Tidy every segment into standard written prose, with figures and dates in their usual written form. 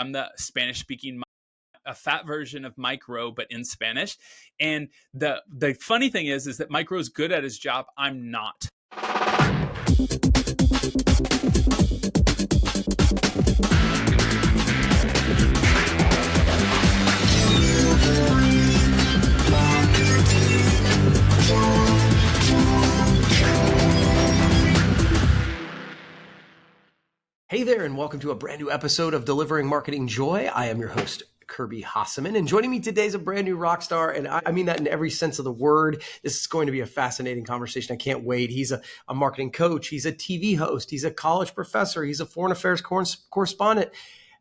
I'm the Spanish speaking, a fat version of Mike Rowe, but in Spanish. And the funny thing is that Mike Rowe's good at his job. I'm not. Hey there, and welcome to a brand new episode of Delivering Marketing Joy. I am your host, Kirby Hasseman, and joining me today is a brand new rock star, and I mean that in every sense of the word. This is going to be a fascinating conversation. I can't wait. He's a marketing coach. He's a TV host. He's a college professor. He's a foreign affairs correspondent,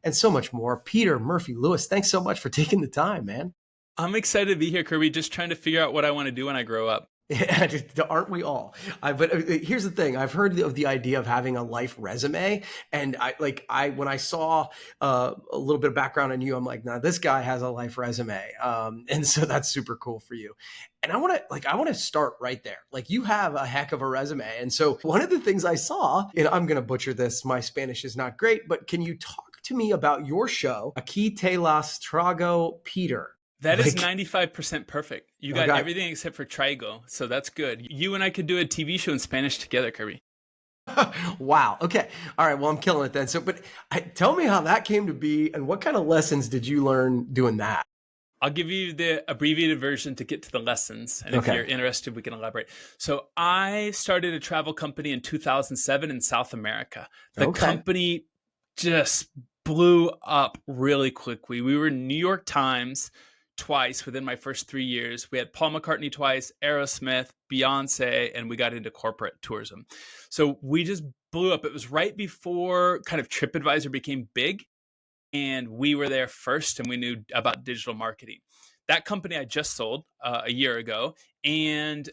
and so much more. Peter Murphy Lewis, thanks so much for taking the time, man. I'm excited to be here, Kirby, just trying to figure out what I want to do when I grow up. Yeah, aren't we all? But here's the thing. I've heard of the idea of having a life resume. And when I saw a little bit of background on you, I'm like, nah, this guy has a life resume. And so that's super cool for you. And I want to start right there. Like, you have a heck of a resume. And so one of the things I saw, and I'm going to butcher this, my Spanish is not great, but can you talk to me about your show, Aquí te las trago, Peter? That is 95% perfect. You got everything except for trigo. So that's good. You and I could do a TV show in Spanish together, Kirby. Wow. Okay. All right. Well, I'm killing it then. So, but tell me how that came to be and what kind of lessons did you learn doing that? I'll give you the abbreviated version to get to the lessons. And if you're interested, we can elaborate. So I started a travel company in 2007 in South America. The company just blew up really quickly. We were in New York Times twice within my first 3 years. We had Paul McCartney twice, Aerosmith, Beyonce, and we got into corporate tourism. So we just blew up. It was right before kind of TripAdvisor became big, and we were there first, and we knew about digital marketing. That company I just sold a year ago, and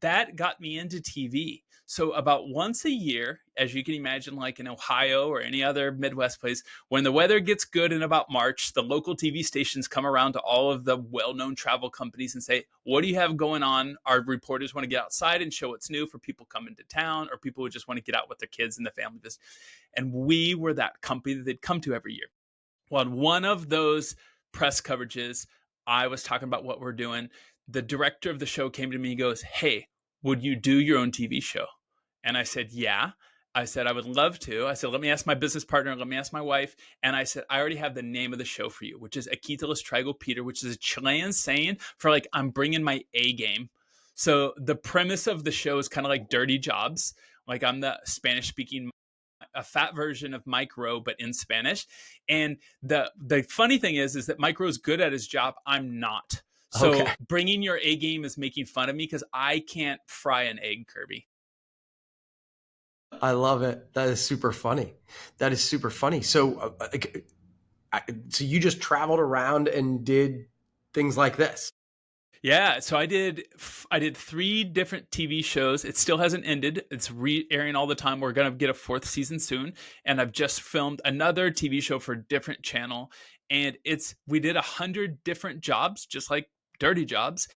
that got me into TV. So about once a year, as you can imagine, like in Ohio or any other Midwest place, when the weather gets good in about March, the local TV stations come around to all of the well-known travel companies and say, what do you have going on? Our reporters want to get outside and show what's new for people coming to town, or people who just want to get out with their kids and the family visit. And we were that company that they'd come to every year. Well, on one of those press coverages, I was talking about what we're doing. The director of the show came to me and goes, hey, would you do your own TV show? And I said, yeah. I said, I would love to. I said, let me ask my business partner. Let me ask my wife. And I said, I already have the name of the show for you, which is Aquí te las traigo, Peter, which is a Chilean saying for like, I'm bringing my A game. So the premise of the show is kind of like Dirty Jobs. Like, I'm the Spanish speaking, a fat version of Mike Rowe, but in Spanish. And the funny thing is that Mike Rowe's good at his job. I'm not. So bringing your A game is making fun of me because I can't fry an egg, Kirby. I love it. That is super funny. So, so you just traveled around and did things like this? Yeah. So I did 3 different TV shows. It still hasn't ended. It's re-airing all the time. We're going to get a 4th season soon. And I've just filmed another TV show for a different channel. And we did 100 different jobs, just like Dirty Jobs.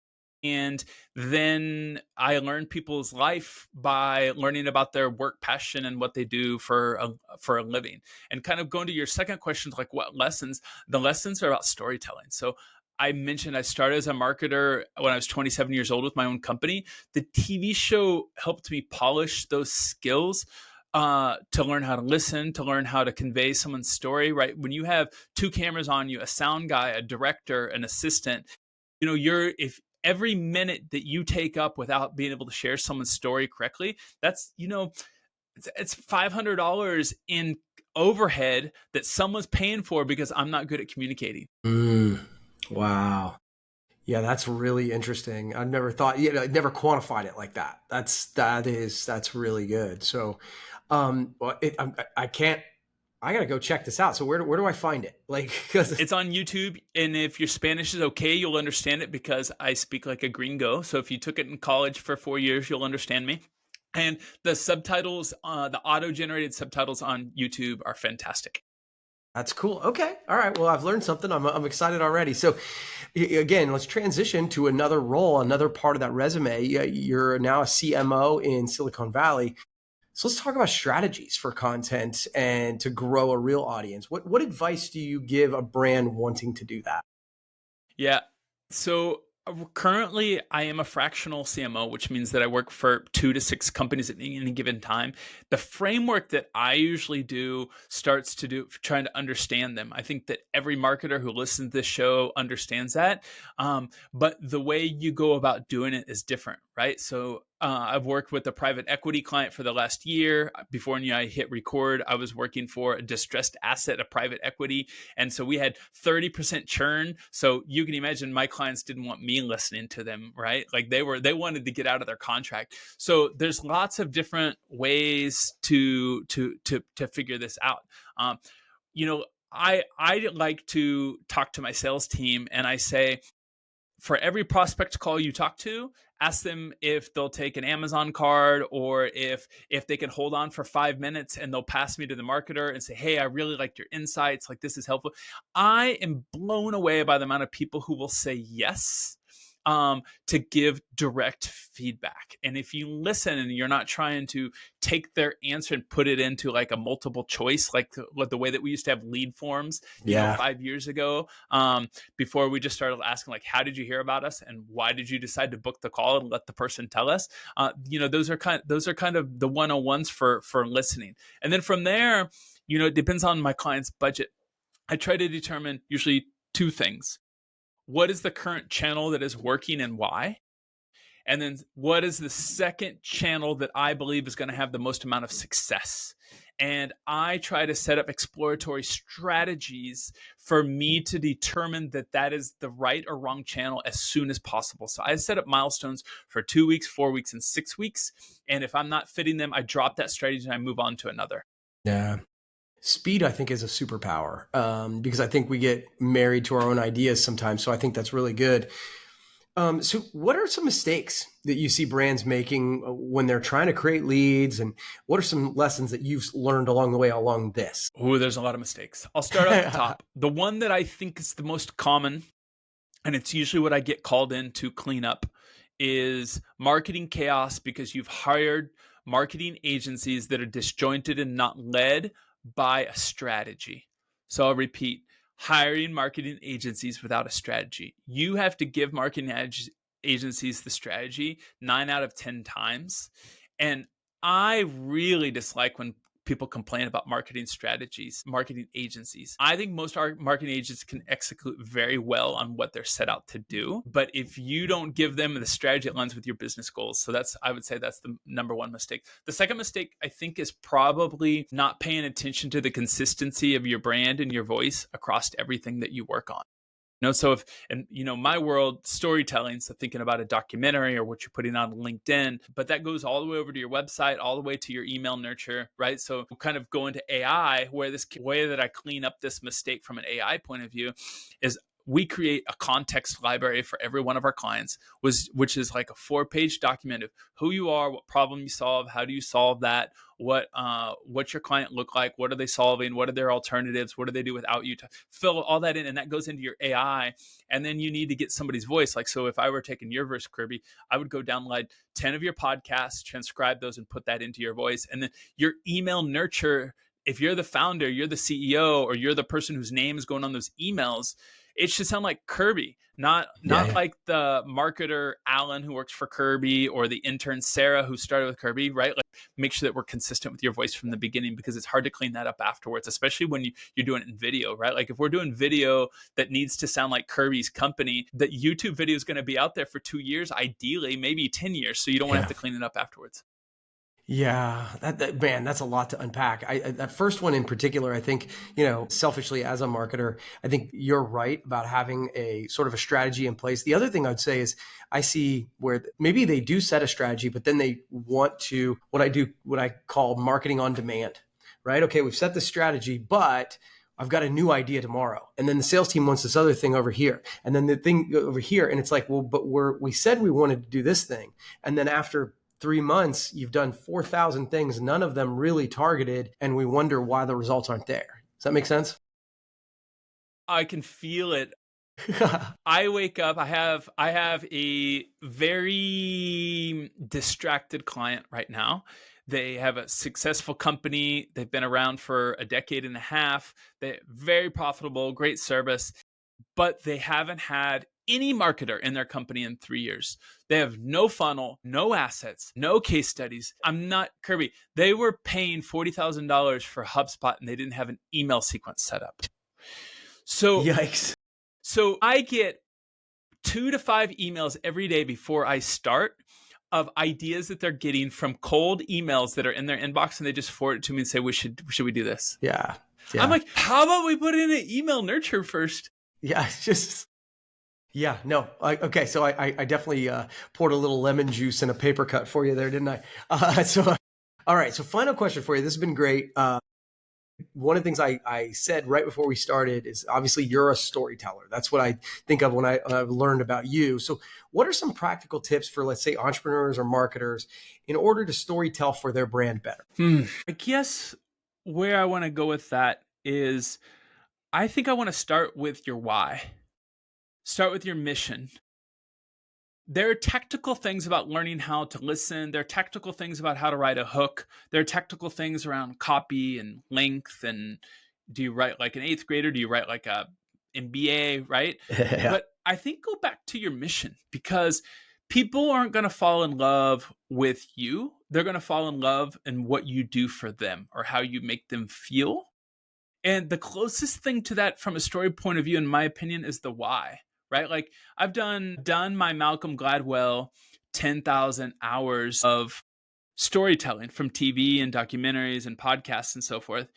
And then I learned people's life by learning about their work passion and what they do for a living. And kind of going to your second question, like what lessons? The lessons are about storytelling. So I mentioned I started as a marketer when I was 27 years old with my own company. The TV show helped me polish those skills to learn how to listen, to learn how to convey someone's story, right? When you have 2 cameras on you, a sound guy, a director, an assistant, if every minute that you take up without being able to share someone's story correctly, that's, it's $500 in overhead that someone's paying for because I'm not good at communicating. Wow. Yeah, that's really interesting. I've never thought, I never quantified it like that. That's really good. So, I got to go check this out. So where do I find it? Cause it's on YouTube. And if your Spanish is okay, you'll understand it because I speak like a gringo. So if you took it in college for 4 years, you'll understand me. And the subtitles, the auto-generated subtitles on YouTube are fantastic. That's cool. Okay. All right. Well, I've learned something. I'm excited already. So again, let's transition to another role, another part of that resume. You're now a CMO in Silicon Valley. So let's talk about strategies for content and to grow a real audience. What advice do you give a brand wanting to do that? Yeah. So currently, I am a fractional CMO, which means that I work for 2 to 6 companies at any given time. The framework that I usually do starts to do trying to understand them. I think that every marketer who listens to this show understands that. But the way you go about doing it is different, right? So I've worked with a private equity client for the last year. Before I hit record, I was working for a distressed asset, a private equity, and so we had 30% churn. So you can imagine my clients didn't want me listening to them, right? Like they wanted to get out of their contract. So there's lots of different ways to figure this out. Um, you know, I like to talk to my sales team and I say, for every prospect call you talk to, ask them if they'll take an Amazon card, or if they can hold on for 5 minutes and they'll pass me to the marketer and say, hey, I really liked your insights, like this is helpful. I am blown away by the amount of people who will say yes, to give direct feedback. And if you listen and you're not trying to take their answer and put it into like a multiple choice, like the way that we used to have lead forms, Yeah. 5 years ago, before we just started asking, like, how did you hear about us and why did you decide to book the call, and let the person tell us. Those are kind of the 101s for listening. And then from there, it depends on my client's budget. I try to determine usually two things. What is the current channel that is working and why? And then what is the second channel that I believe is going to have the most amount of success? And I try to set up exploratory strategies for me to determine that that is the right or wrong channel as soon as possible. So I set up milestones for 2 weeks, 4 weeks, and 6 weeks. And if I'm not fitting them, I drop that strategy and I move on to another. Yeah. Speed, I think, is a superpower, because I think we get married to our own ideas sometimes. So I think that's really good. So what are some mistakes that you see brands making when they're trying to create leads? And what are some lessons that you've learned along the way along this? Oh, there's a lot of mistakes. I'll start at the top. The one that I think is the most common, and it's usually what I get called in to clean up, is marketing chaos because you've hired marketing agencies that are disjointed and not led by a strategy. So I'll repeat: hiring marketing agencies without a strategy. You have to give marketing agencies the strategy 9 out of 10 times. And I really dislike when people complain about marketing strategies, marketing agencies. I think most marketing agents can execute very well on what they're set out to do. But if you don't give them the strategy that aligns with your business goals, so I would say that's the number one mistake. The second mistake, I think, is probably not paying attention to the consistency of your brand and your voice across everything that you work on. So if, and my world, storytelling, so thinking about a documentary or what you're putting on LinkedIn, but that goes all the way over to your website, all the way to your email nurture, right? So kind of go into AI, where this way that I clean up this mistake from an AI point of view is we create a context library for every one of our clients, which is like a 4-page document of who you are, what problem you solve, how do you solve that, what's your client look like, what are they solving, what are their alternatives, what do they do without you, to fill all that in, and that goes into your AI. And then you need to get somebody's voice. Like, so if I were taking your verse, Kirby, I would go download 10 of your podcasts, transcribe those, and put that into your voice. And then your email nurture, if you're the founder, you're the CEO, or you're the person whose name is going on those emails, it should sound like Kirby, not like the marketer Alan who works for Kirby, or the intern Sarah who started with Kirby, right? Like, make sure that we're consistent with your voice from the beginning, because it's hard to clean that up afterwards, especially when you're doing it in video, right? Like, if we're doing video that needs to sound like Kirby's company, that YouTube video is going to be out there for 2 years, ideally, maybe 10 years. So you don't want to have to clean it up afterwards. Yeah, man, that's a lot to unpack. That first one in particular, I think, selfishly as a marketer, I think you're right about having a sort of a strategy in place. The other thing I'd say is I see where maybe they do set a strategy, but then they want to, what I call marketing on demand, right? Okay, we've set the strategy, but I've got a new idea tomorrow. And then the sales team wants this other thing over here. And then the thing over here. And it's like, well, but we said we wanted to do this thing. And then after 3 months, you've done 4,000 things, none of them really targeted, and we wonder why the results aren't there. Does that make sense? I can feel it. I wake up, I have a very distracted client right now They have a successful company. They've been around for a decade and a half. They're very profitable, great service, but they haven't had any marketer in their company in 3 years. They have no funnel, no assets, no case studies. I'm not Kirby. They were paying $40,000 for HubSpot and they didn't have an email sequence set up. So, yikes. So I get 2 to 5 emails every day before I start of ideas that they're getting from cold emails that are in their inbox, and they just forward it to me and say, should we do this? Yeah. I'm like, how about we put in an email nurture first? Yeah, it's just, yeah, no. Okay, so I definitely poured a little lemon juice in a paper cut for you there, didn't I? All right, so final question for you. This has been great. One of the things I said right before we started is obviously you're a storyteller. That's what I think of when I've learned about you. So what are some practical tips for, let's say, entrepreneurs or marketers in order to storytell for their brand better? I guess where I want to go with that is I think I want to start with your why. Start with your mission. There are technical things about learning how to listen. There are technical things about how to write a hook. There are technical things around copy and length. And do you write like an 8th grader? Do you write like a MBA, right? Yeah. But I think go back to your mission, because people aren't going to fall in love with you. They're going to fall in love in what you do for them or how you make them feel. And the closest thing to that from a story point of view, in my opinion, is the why. Right? Like I've done my Malcolm Gladwell 10,000 hours of storytelling from TV and documentaries and podcasts and so forth.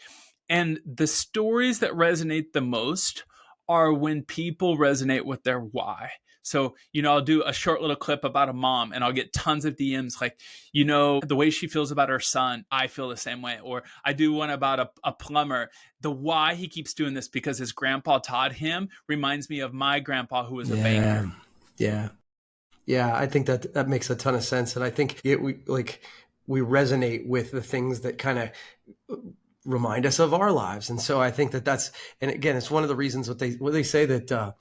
And the stories that resonate the most are when people resonate with their why. So, I'll do a short little clip about a mom and I'll get tons of DMs like, the way she feels about her son, I feel the same way. Or I do one about a plumber. The why he keeps doing this because his grandpa taught him reminds me of my grandpa who was a banker. Yeah. I think that makes a ton of sense. And I think we resonate with the things that kind of remind us of our lives. And so I think that's, and again, it's one of the reasons what they say that,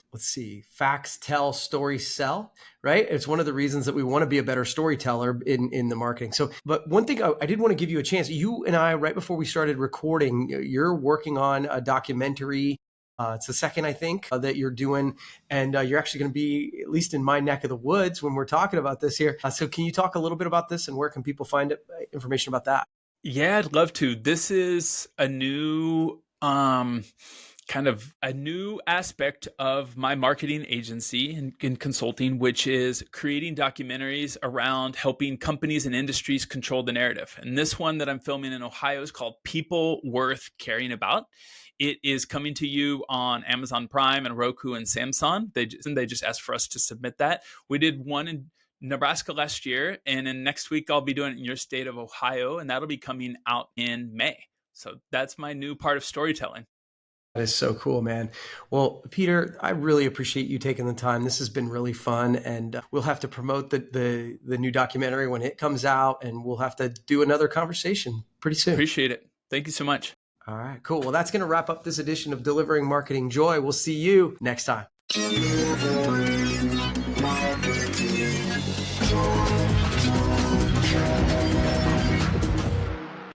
facts tell, stories sell, right? It's one of the reasons that we want to be a better storyteller in the marketing. So, but one thing I did want to give you a chance, you and I, right before we started recording, you're working on a documentary. It's the second, I think, that you're doing. And you're actually going to be, at least in my neck of the woods when we're talking about this here. So can you talk a little bit about this and where can people find information about that? Yeah, I'd love to. This is a new kind of a new aspect of my marketing agency in consulting, which is creating documentaries around helping companies and industries control the narrative. And this one that I'm filming in Ohio is called People Worth Caring About. It is coming to you on Amazon Prime and Roku and Samsung. They just asked for us to submit that. We did one in Nebraska last year, and then next week I'll be doing it in your state of Ohio, and that'll be coming out in May. So that's my new part of storytelling. That is so cool, man. Well, Peter, I really appreciate you taking the time. This has been really fun, and we'll have to promote the new documentary when it comes out, and we'll have to do another conversation pretty soon. Appreciate it. Thank you so much. All right, cool. Well, that's going to wrap up this edition of Delivering Marketing Joy. We'll see you next time.